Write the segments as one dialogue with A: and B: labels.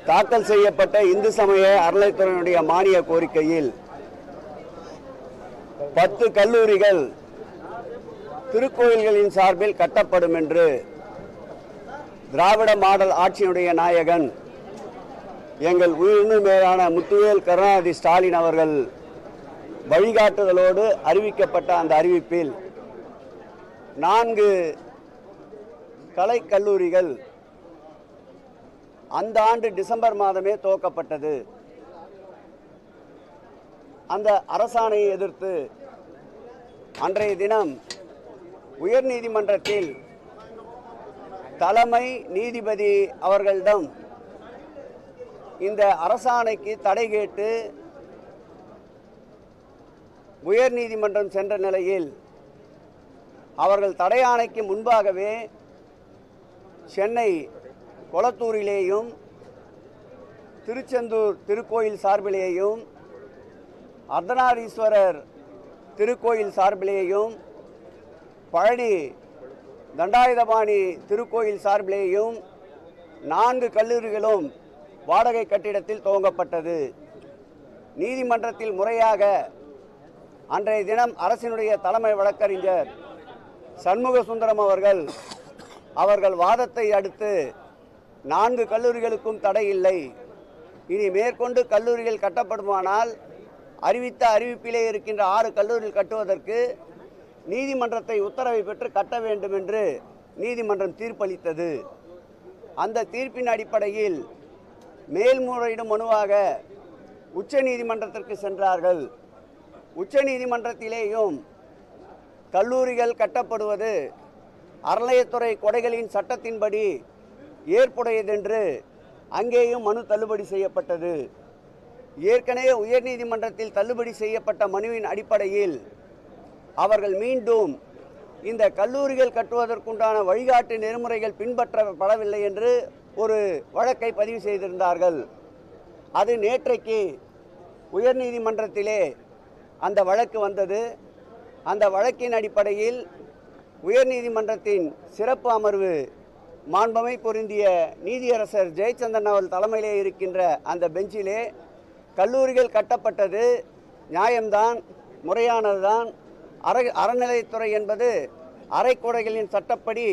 A: தாக்கல் செய்யப்பட்ட இந்து சமய அறநிலையத்துறையினுடைய மானிய கோரிக்கையில் 10 கல்லூரிகள் திருக்கோயில்களின் சார்பில் கட்டப்படும் என்று திராவிட மாடல் ஆட்சியினுடைய நாயகன் எங்கள் உயிரினும் மேலான முத்துவேல் கருணாநிதி ஸ்டாலின் அவர்கள் வழிகாட்டுதலோடு அறிவிக்கப்பட்ட அந்த அறிவிப்பில் 4 கலைக்கல்லூரிகள் அந்த ஆண்டு டிசம்பர் மாதமே துவக்கப்பட்டது. அந்த அரசாணையை எதிர்த்து அன்றைய தினம் உயர்நீதிமன்றத்தில் தலைமை நீதிபதி அவர்களிடம் இந்த அரசாணைக்கு தடை கேட்டு உயர்நீதிமன்றம் சென்ற நிலையில் அவர்கள் தடை ஆணைக்கு முன்பாகவே சென்னை கொளத்தூரிலேயும் திருச்செந்தூர் திருக்கோயில் சார்பிலேயும் அர்த்தநாரீஸ்வரர் திருக்கோயில் சார்பிலேயும் பழனி தண்டாயுதபாணி திருக்கோயில் சார்பிலேயும் 4 கல்லூரிகளும் வாடகை கட்டிடத்தில் துவங்கப்பட்டது. நீதிமன்றத்தில் முறையாக அன்றைய தினம் அரசினுடைய தலைமை வழக்கறிஞர் சண்முக சுந்தரம் அவர்கள் வாதத்தை அடுத்து 4 கல்லூரிகளுக்கும் தடை இல்லை, இனி மேற்கொண்டு கல்லூரிகள் கட்டப்படுமானால் அறிவித்த அறிவிப்பிலே இருக்கின்ற 6 கல்லூரிகள் கட்டுவதற்கு நீதிமன்றத்தை உத்தரவை பெற்று கட்ட வேண்டும் என்று நீதிமன்றம் தீர்ப்பளித்தது. அந்த தீர்ப்பின் அடிப்படையில் மேல்முறையீடு மனுவாக உச்ச நீதிமன்றத்திற்கு சென்றார்கள். உச்ச நீதிமன்றத்திலேயும் கல்லூரிகள் கட்டப்படுவது அறநிலையத்துறை கொடைகளின் சட்டத்தின்படி ஏற்புடையதென்று அங்கேயும் மனு தள்ளுபடி செய்யப்பட்டது. ஏற்கனவே உயர்நீதிமன்றத்தில் தள்ளுபடி செய்யப்பட்ட மனுவின் அடிப்படையில் அவர்கள் மீண்டும் இந்த கல்லூரிகள் கட்டுவதற்குண்டான வழிகாட்டு நெறிமுறைகள் பின்பற்றப்படவில்லை என்று ஒரு வழக்கை பதிவு செய்திருந்தார்கள். அது நேற்றைக்கு உயர்நீதிமன்றத்திலே அந்த வழக்கு வந்தது. அந்த வழக்கின் அடிப்படையில் உயர்நீதிமன்றத்தின் சிறப்பு அமர்வு மாண்புமை பொருந்திய நீதியரசர் ஜெயச்சந்திரன் அவர்கள் தலைமையிலே இருக்கின்ற அந்த பெஞ்சிலே கல்லூரிகள் கட்டப்பட்டது நியாயம்தான், முறையானதுதான். அறநிலையத்துறை என்பது அரைக்கோடைகளின் சட்டப்படி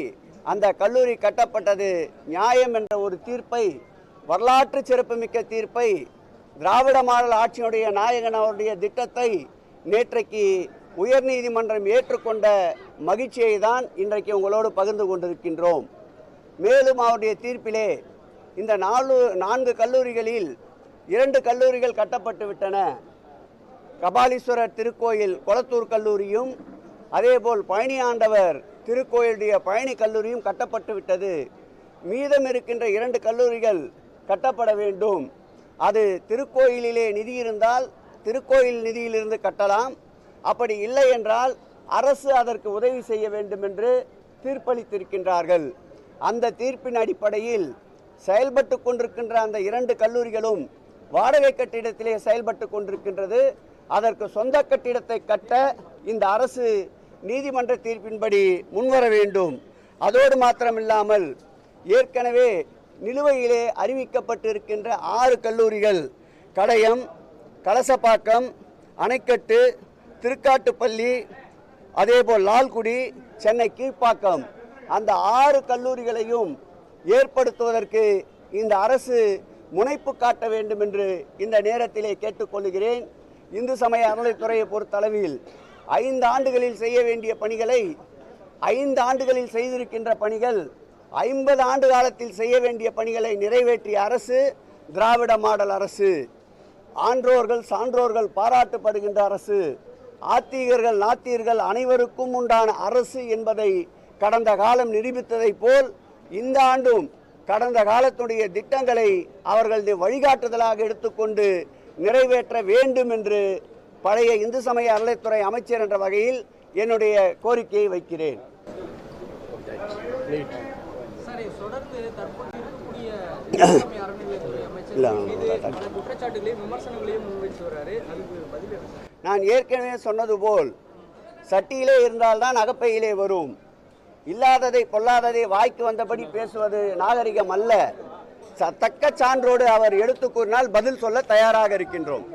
A: அந்த கல்லூரி கட்டப்பட்டது நியாயம் என்ற ஒரு தீர்ப்பை, வரலாற்று சிறப்புமிக்க தீர்ப்பை, திராவிட மாடல் ஆட்சியினுடைய நாயகன் அவருடைய திட்டத்தை நேற்றைக்கு உயர்நீதிமன்றம் ஏற்றுக்கொண்ட மகிழ்ச்சியை தான் இன்றைக்கு உங்களோடு பகிர்ந்து கொண்டிருக்கின்றோம். மேலும் அவருடைய தீர்ப்பிலே இந்த 4 கல்லூரிகளில் 2 கல்லூரிகள் கட்டப்பட்டு விட்டன. கபாலீஸ்வரர் திருக்கோயில் கொளத்தூர் கல்லூரியும் அதேபோல் பழனி ஆண்டவர் திருக்கோயிலுடைய பழனி கல்லூரியும் கட்டப்பட்டு விட்டது. மீதம் இருக்கின்ற 2 கல்லூரிகள் கட்டப்பட வேண்டும். அது திருக்கோயிலிலே நிதி இருந்தால் திருக்கோயில் நிதியிலிருந்து கட்டலாம், அப்படி இல்லை என்றால் அரசு அதற்கு உதவி செய்ய வேண்டும் என்று தீர்ப்பளித்திருக்கின்றார்கள். அந்த தீர்ப்பின் அடிப்படையில் செயல்பட்டு கொண்டிருக்கின்ற அந்த 2 கல்லூரிகளும் வாடகை கட்டிடத்திலே செயல்பட்டு கொண்டிருக்கின்றது. அதற்கு சொந்த கட்டிடத்தை கட்ட இந்த அரசு நீதிமன்ற தீர்ப்பின்படி முன்வர வேண்டும். அதோடு மாத்திரமில்லாமல் ஏற்கனவே நிலுவையிலே அறிவிக்கப்பட்டிருக்கின்ற 6 கல்லூரிகள் கடையம், கலசப்பாக்கம், அணைக்கட்டு, திருக்காட்டுப்பள்ளி, அதேபோல் லால்குடி, சென்னை கீழ்ப்பாக்கம், அந்த 6 கல்லூரிகளையும் ஏற்படுத்துவதற்கு இந்த அரசு முனைப்பு காட்ட வேண்டும் என்று இந்த நேரத்திலே கேட்டுக்கொள்கிறேன். இந்து சமய அறநிலையத்துறையை பொறுத்தளவில் 5 ஆண்டுகளில் செய்ய வேண்டிய பணிகளை 5 ஆண்டுகளில் செய்திருக்கின்ற பணிகள் 50 ஆண்டு காலத்தில் செய்ய வேண்டிய பணிகளை நிறைவேற்றிய அரசு திராவிட மாடல் அரசு. ஆன்றோர்கள் சான்றோர்கள் பாராட்டப்படுகின்ற அரசு, ஆத்திகர்கள் நாத்திகர்கள் அனைவருக்கும் உண்டான அரசு என்பதை கடந்த காலம் நிரூபித்ததை போல் இந்த ஆண்டும் கடந்த காலத்துடைய திட்டங்களை அவர்களது வழிகாட்டுதலாக எடுத்துக்கொண்டு நிறைவேற்ற வேண்டும் என்று பழைய இந்து சமய அறநிலையத்துறை அமைச்சர் என்ற வகையில் என்னுடைய கோரிக்கையை வைக்கிறேன். நான் ஏற்கனவே சொன்னது போல் சட்டியிலே இருந்தால்தான் அகப்பையிலே வரும். இல்லாததை பொல்லாததை வாய்க்கு வந்தபடி பேசுவது நாகரிகம் அல்ல. தக்க சான்றோடு அவர் எடுத்து கூறினால் பதில் சொல்ல தயாராக இருக்கின்றோம்.